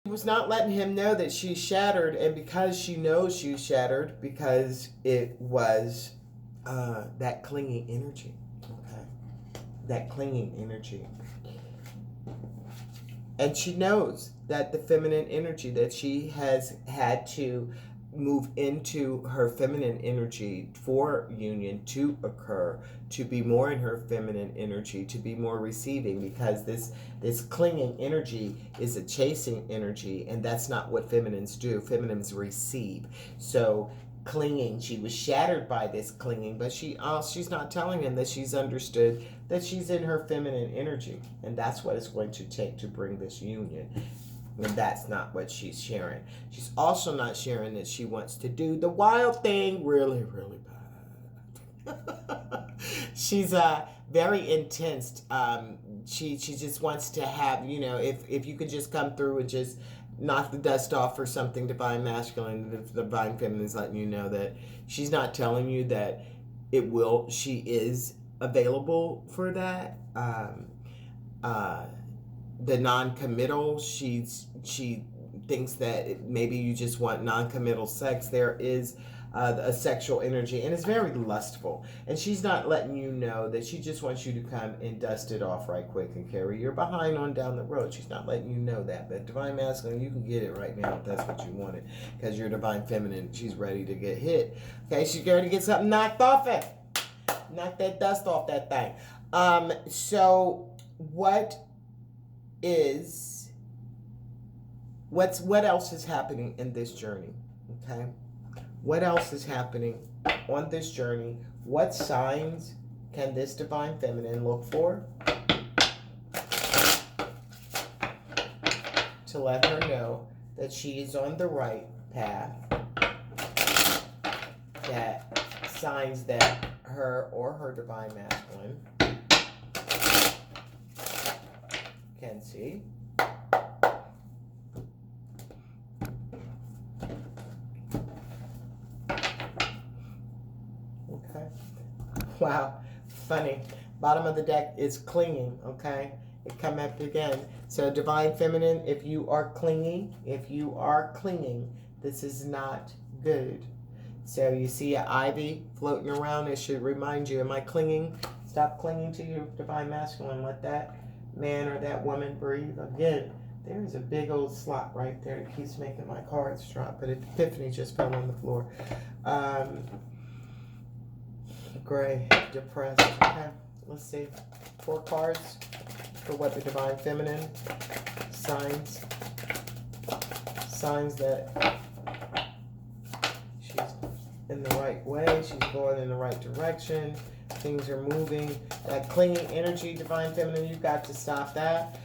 was not letting him know that she's shattered, and because she knows she's shattered, because it was that clinging energy, okay? That clinging energy. And she knows that the feminine energy, that she has had to move into her feminine energy for union to occur, to be more in her feminine energy, to be more receiving, because this clinging energy is a chasing energy, and that's not what feminines do. Feminines receive. So clinging, she was shattered by this clinging, but she's not telling him that she's understood that she's in her feminine energy, and that's what it's going to take to bring this union. And that's not what she's sharing. She's also not sharing that she wants to do the wild thing really, really bad. She's very intense. She just wants to have, if you could just come through and just knock the dust off for something divine masculine, the divine feminine is letting you know that she's not telling you that she is available for that. The non-committal, she thinks that maybe you just want non-committal sex. There is a sexual energy, and it's very lustful, and she's not letting you know that she just wants you to come and dust it off right quick and carry your behind on down the road. She's not letting you know that. But divine masculine, you can get it right now if that's what you wanted, because you're divine feminine. She's ready to get hit. Okay, she's ready to get something knocked off it. Knock that dust off that thing. So what else is happening in this journey? Okay, what else is happening on this journey? What signs can this divine feminine look for to let her know that she is on the right path? That signs that her or her divine masculine can see. Okay. Wow. Funny. Bottom of the deck is clinging. Okay. It come up again. So divine feminine, if you are clinging, this is not good. So you see an ivy floating around. It should remind you, am I clinging? Stop clinging to your divine masculine. Let that man or that woman breathe. Again, there's a big old slot right there that keeps making my cards drop, but Epiphany just fell on the floor. Gray, depressed. Okay, let's see. 4 cards for what the divine feminine signs that she's in the right way, she's going in the right direction, things are moving. That clinging energy, divine feminine, you've got to stop that.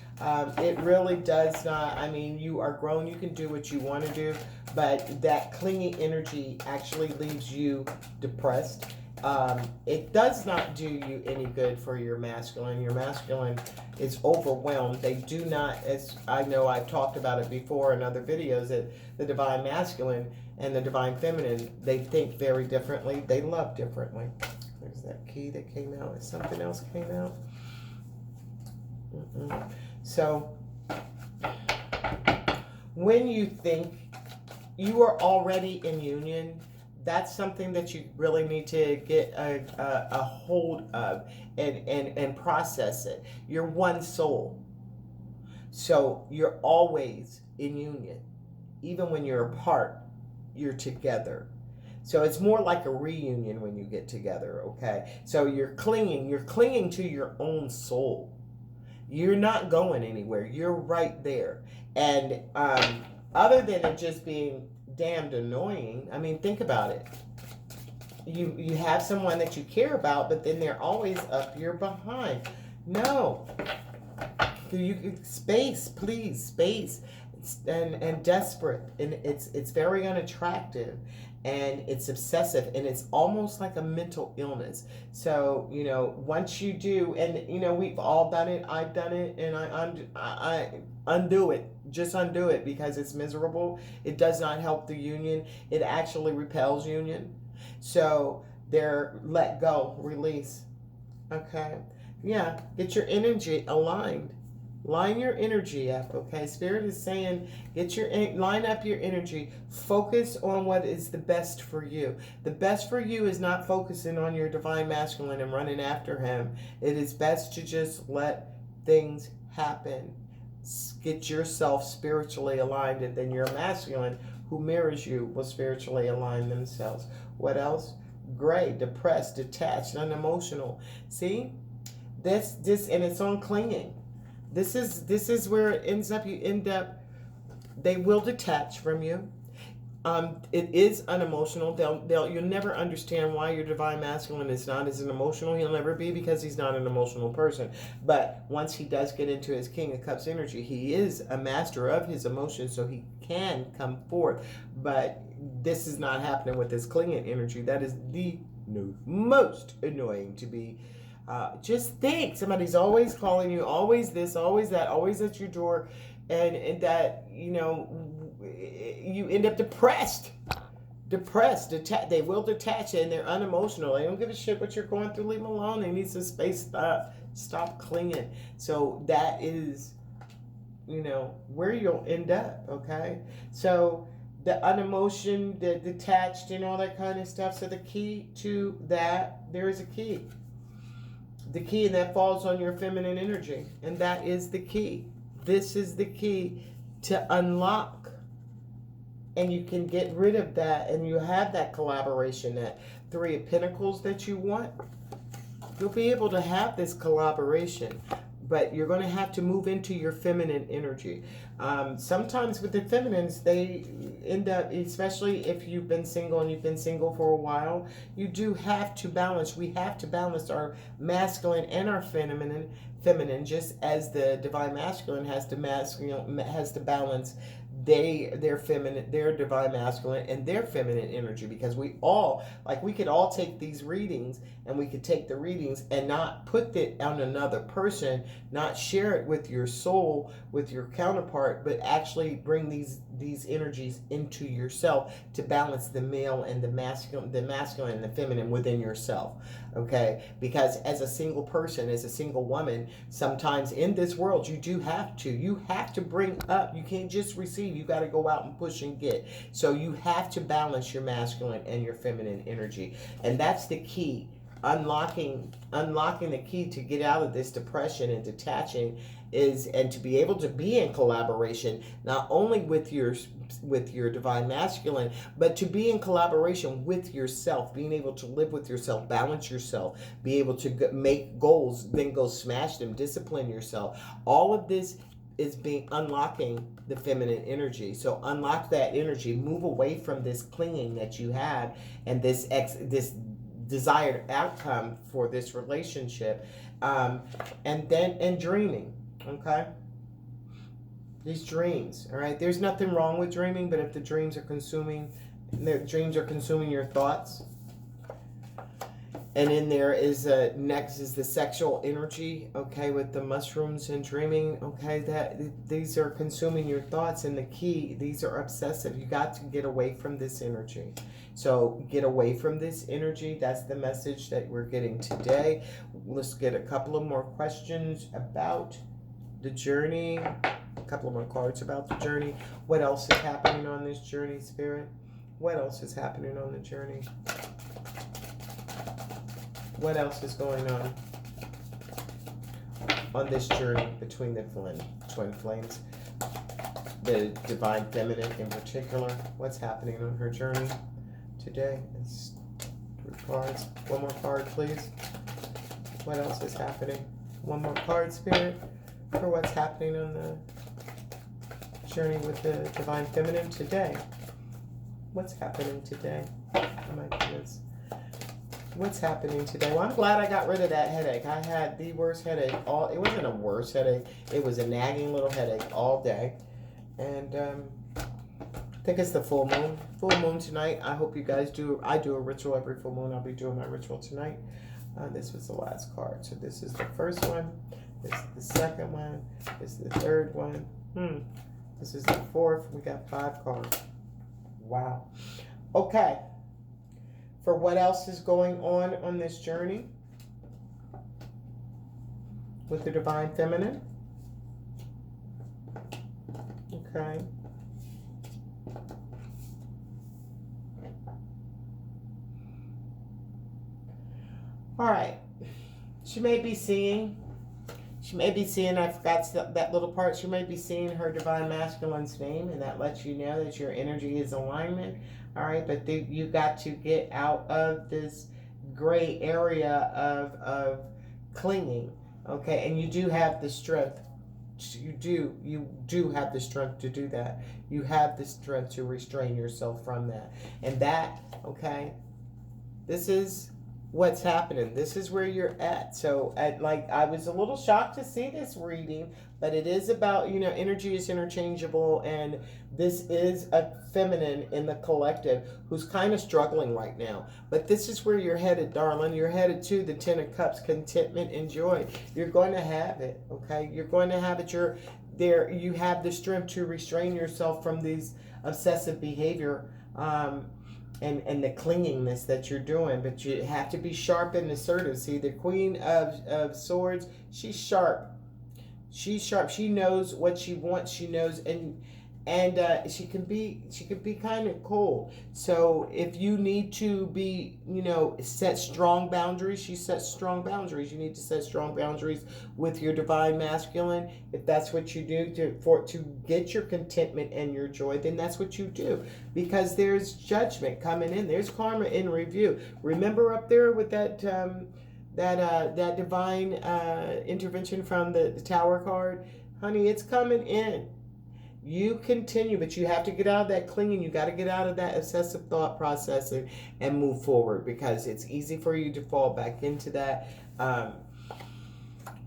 It really does not, you are grown, you can do what you want to do, but that clinging energy actually leaves you depressed. It does not do you any good for your masculine. Your masculine is overwhelmed. They do not, as I know I've talked about it before in other videos, that the divine masculine and the divine feminine, they think very differently. They love differently. There's that key that came out. Is something else came out? So, when you think you are already in union, that's something that you really need to get a hold of and process it. You're one soul. So you're always in union. Even when you're apart, you're together. So it's more like a reunion when you get together, okay? So you're clinging to your own soul. You're not going anywhere. You're right there. And other than it just being damned annoying, think about it. You have someone that you care about, but then they're always up your behind. No. Space, please, space. And desperate, and it's very unattractive, and it's obsessive, and it's almost like a mental illness. So once you do, and we've all done it, I've done it, and I undo it. Just undo it, because it's miserable. It does not help the union. It actually repels union. So let go, release. Okay, yeah, get your energy aligned. Line your energy up, okay? Spirit is saying, line up your energy. Focus on what is the best for you. The best for you is not focusing on your divine masculine and running after him. It is best to just let things happen. Get yourself spiritually aligned, and then your masculine who mirrors you will spiritually align themselves. What else? Gray, depressed, detached, unemotional. See? This and it's on clinging. This is where it ends up. You end up, they will detach from you. It is unemotional. You'll never understand why your divine masculine is not as an emotional. He'll never be, because he's not an emotional person. But once he does get into his King of Cups energy, he is a master of his emotions, so he can come forth. But this is not happening with this clinging energy. That is the most annoying to be. Just think, somebody's always calling you, always this, always that, always at your door, and that, you end up depressed, they will detach, and they're unemotional. They don't give a shit what you're going through. Leave them alone. They need some space. Stop clinging. So that is, where you'll end up, okay? So the unemotion, the detached, and all that kind of stuff. So the key to that, there is a key. The key, and that falls on your feminine energy. And that is the key. This is the key to unlock. And you can get rid of that, and you have that collaboration, that Three of Pentacles that you want. You'll be able to have this collaboration, but you're going to have to move into your feminine energy. Sometimes with the feminines, they end up, especially if you've been single and you've been single for a while, you do have to balance. We have to balance our masculine and our feminine, just as the divine masculine has to balance their divine masculine and their feminine energy, because we could all take these readings, and we could take the readings and not put it on another person, not share it with your soul, with your counterpart, but actually bring these energies into yourself to balance the male and the masculine and the feminine within yourself. Okay, because as a single person, as a single woman, sometimes in this world you have to bring up. You can't just receive. You got to go out and push and get. So you have to balance your masculine and your feminine energy, and that's the key. Unlocking the key to get out of this depression and detaching and to be able to be in collaboration, not only with your divine masculine, but to be in collaboration with yourself, being able to live with yourself, balance yourself, be able to make goals, then go smash them, discipline yourself. All of this is unlocking the feminine energy. So unlock that energy, move away from this clinging that you have, and this desired outcome for this relationship, and dreaming. Okay, these dreams. All right, there's nothing wrong with dreaming, but if the dreams are consuming your thoughts, and in there is next is the sexual energy. Okay, with the mushrooms and dreaming. Okay, that these are consuming your thoughts, and the key, these are obsessive. You got to get away from this energy. So get away from this energy. That's the message that we're getting today. Let's get a couple of more questions about the journey. A couple of more cards about the journey. What else is happening on this journey, Spirit? What else is happening on the journey? What else is going on this journey between the twin flames? The divine feminine in particular. What's happening on her journey today? It's 3 cards. One more card, please. What else is happening? One more card, Spirit, for what's happening on the journey with the divine feminine today. What's happening today? Oh my goodness. What's happening today? Well, I'm glad I got rid of that headache. I had the worst headache it wasn't a worse headache. It was a nagging little headache all day. And I think it's the full moon. Full moon tonight. I hope you guys do. I do a ritual every full moon. I'll be doing my ritual tonight. This was the last card. So this is the first one. This is the second one. This is the third one. This is the fourth. We got 5 cards. Wow. Okay. For what else is going on this journey with the divine feminine? Okay. All right. She may be seeing, I forgot that little part. She may be seeing her divine masculine's name, and that lets you know that your energy is alignment. All right. But you got to get out of this gray area of clinging. Okay. And you do have the strength. You do have the strength to do that. You have the strength to restrain yourself from that. And that, okay, this is what's happening. This is where you're at. So I was a little shocked to see this reading, but it is about, energy is interchangeable, and this is a feminine in the collective who's kind of struggling right now. But this is where you're headed, darling. You're headed to the Ten of Cups, contentment and joy. You're going to have it, okay? You're going to have it. You're there. You have the strength to restrain yourself from these obsessive behavior, and the clingingness that you're doing, but you have to be sharp and assertive. See, the Queen of Swords, she's sharp. She's sharp. She knows what she wants. She knows, and she can be kind of cold. So if you need to be, set strong boundaries, she sets strong boundaries. You need to set strong boundaries with your divine masculine. If that's what you do to get your contentment and your joy, then that's what you do, because there's judgment coming in. There's karma in review. Remember up there with that divine intervention from the Tower card, honey, it's coming in. You continue, but you have to get out of that clinging. You got to get out of that obsessive thought processing and move forward, because it's easy for you to fall back into that.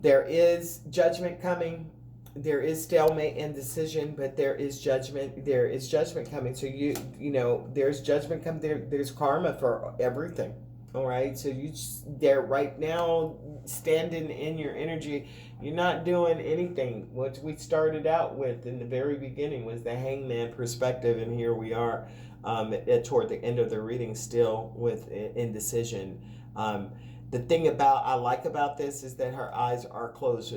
There is judgment coming. There is stalemate and decision, but there is judgment. There is judgment coming. So there's judgment coming. There's karma for everything. All right. So they're right now standing in your energy. You're not doing anything. What we started out with in the very beginning was the hangman perspective, and here we are toward the end of the reading, still with indecision. The thing I like about this is that her eyes are closed, so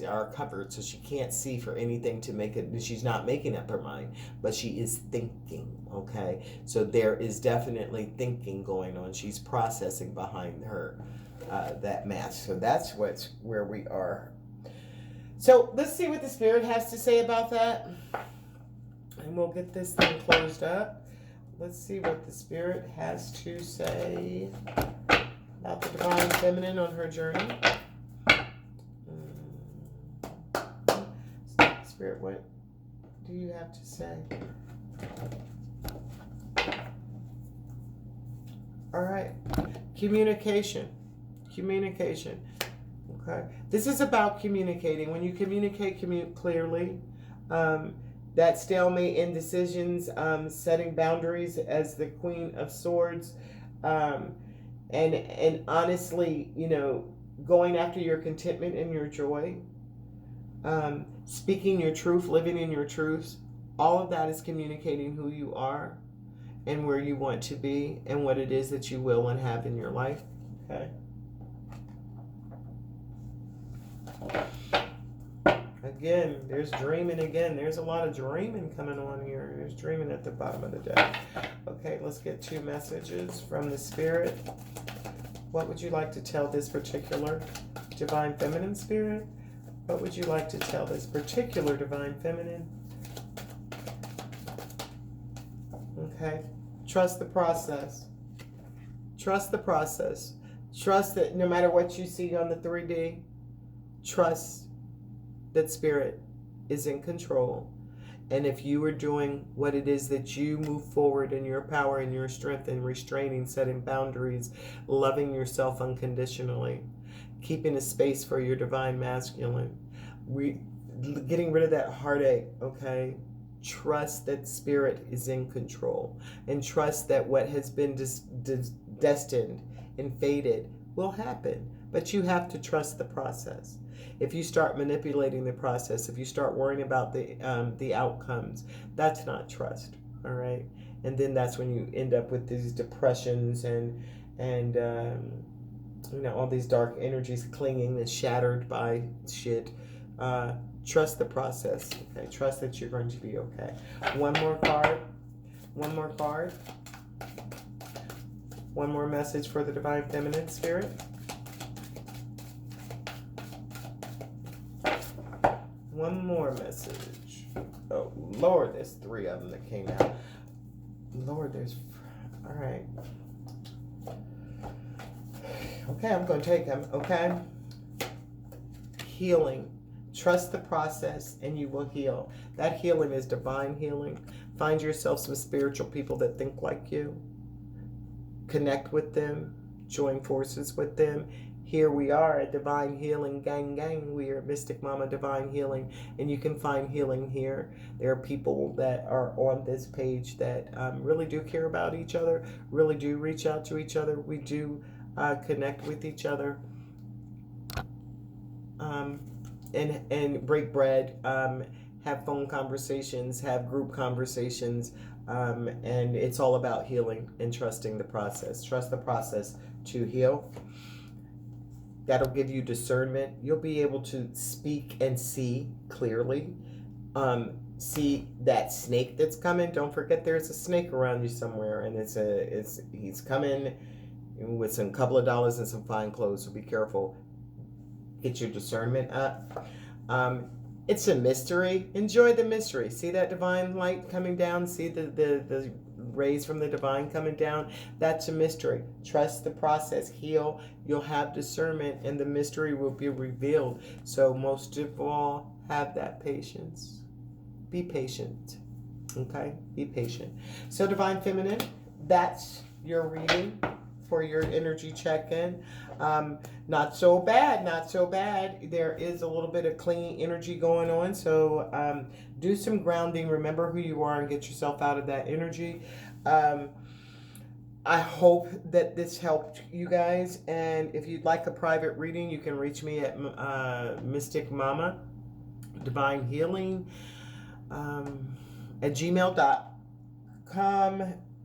are covered, so she can't see for anything to make it. She's not making up her mind, but she is thinking. Okay, so there is definitely thinking going on. She's processing behind her that mask. So that's where we are. So let's see what the Spirit has to say about that, and we'll get this thing closed up. Let's see what the Spirit has to say about the Divine Feminine on her journey. Spirit, what do you have to say? All right. Communication. Okay. This is about communicating. When you communicate clearly, that stalemate, indecisions, setting boundaries as the Queen of Swords, and honestly, going after your contentment and your joy, speaking your truth, living in your truths, all of that is communicating who you are and where you want to be and what it is that you will and have in your life. Okay. Again, there's dreaming again. There's a lot of dreaming coming on here. There's dreaming at the bottom of the deck. Okay, let's get 2 messages from the Spirit. What would you like to tell this particular Divine Feminine Spirit? What would you like to tell this particular Divine Feminine? Okay. Trust the process. Trust the process. Trust that no matter what you see on the 3D, trust that Spirit is in control. And if you are doing what it is that you move forward in your power and your strength and restraining, setting boundaries, loving yourself unconditionally, keeping a space for your divine masculine, getting rid of that heartache, okay? Trust that Spirit is in control, and trust that what has been destined and fated will happen. But you have to trust the process. If you start manipulating the process, if you start worrying about the outcomes, that's not trust. All right, and then that's when you end up with these depressions and all these dark energies clinging and shattered by shit. Trust the process. Okay. Trust that you're going to be okay. One more card. One more card. One more message for the Divine Feminine Spirit. One more message. Oh, Lord, there's 3 of them that came out. Lord, there's... All right. Okay, I'm going to take them. Okay. Healing. Trust the process and you will heal. That healing is divine healing. Find yourself some spiritual people that think like you. Connect with them. Join forces with them. Here we are at Divine Healing Gang. We are Mystic Mama Divine Healing, and you can find healing here. There are people that are on this page that really do care about each other, really do reach out to each other. We do connect with each other and break bread, have phone conversations, have group conversations, and it's all about healing and trusting the process. Trust the process to heal. That'll give you discernment. You'll be able to speak and see clearly. See that snake that's coming. Don't forget there's a snake around you somewhere, and he's coming with some couple of dollars and some fine clothes, so be careful. Get your discernment up. It's a mystery. Enjoy the mystery. See that divine light coming down? See the rays from the divine coming down? That's a mystery. Trust the process. Heal. You'll have discernment and the mystery will be revealed. So most of all, have that patience. Be patient. Okay? Be patient. So Divine Feminine, that's your reading for your energy check-in. Not so bad, not so bad. There is a little bit of clean energy going on. So do some grounding. Remember who you are and get yourself out of that energy. I hope that this helped you guys. And if you'd like a private reading, you can reach me at Mystic Mama Divine Healing at gmail.com.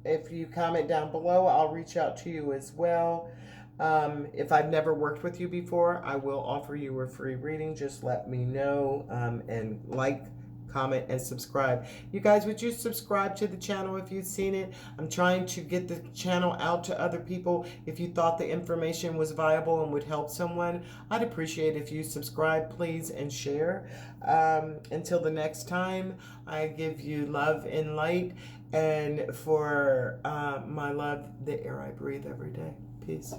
If you comment down below, I'll reach out to you as well. If I've never worked with you before, I will offer you a free reading. Just let me know, and like, comment, and subscribe. You guys, would you subscribe to the channel if you've seen it? I'm trying to get the channel out to other people. If you thought the information was viable and would help someone, I'd appreciate if you subscribe, please, and share. Until the next time, I give you love and light, and for my love, the air I breathe every day. Peace.